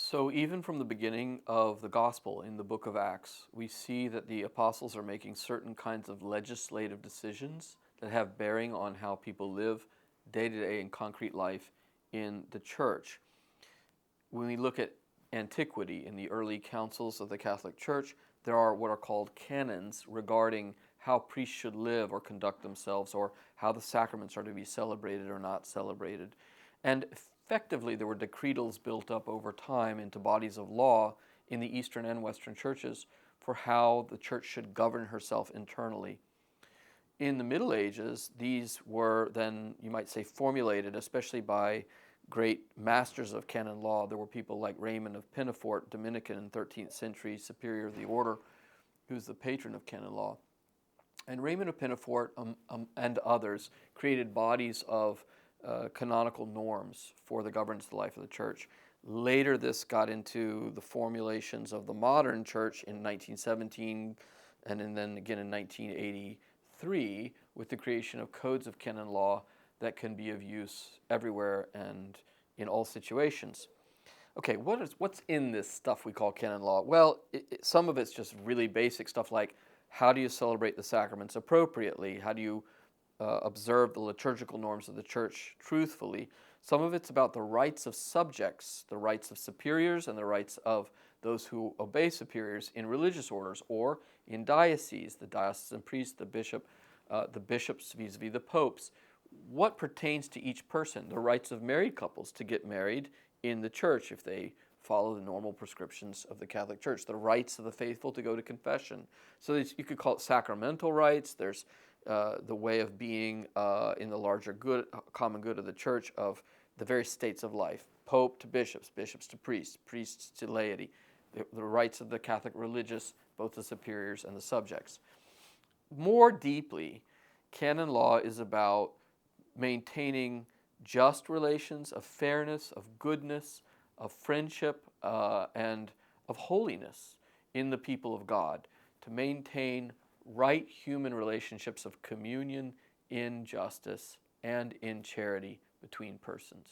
So even from the beginning of the gospel in the book of Acts, we see that the apostles are making certain kinds of legislative decisions that have bearing on how people live day to day in concrete life in the church. When we look at antiquity in the early councils of the Catholic Church, there are what are called canons regarding how priests should live or conduct themselves, or how the sacraments are to be celebrated or not celebrated. And effectively, there were decretals built up over time into bodies of law in the Eastern and Western churches for how the church should govern herself internally. In the Middle Ages, these were then, you might say, formulated, especially by great masters of canon law. There were people like Raymond of Pinafort, Dominican in 13th century, superior of the order, who's the patron of canon law. And Raymond of Pinafort and others created bodies of canonical norms for the governance of the life of the church. Later, this got into the formulations of the modern church in 1917, and then again in 1983, with the creation of codes of canon law that can be of use everywhere and in all situations. Okay, what's in this stuff we call canon law? Well, some of it's just really basic stuff like, how do you celebrate the sacraments appropriately? How do you observe the liturgical norms of the church truthfully? Some of it's about the rights of subjects, the rights of superiors and the rights of those who obey superiors in religious orders or in dioceses, the diocesan priest, the bishops vis-a-vis the popes. What pertains to each person? The rights of married couples to get married in the church if they follow the normal prescriptions of the Catholic Church. The rights of the faithful to go to confession. So you could call it sacramental rights. There's the way of being in the larger good, common good of the church, of the various states of life. Pope to bishops, bishops to priests, priests to laity. The rights of the Catholic religious, both the superiors and the subjects. More deeply, canon law is about maintaining just relations of fairness, of goodness, of friendship, and of holiness in the people of God, to maintain right human relationships of communion in justice and in charity between persons.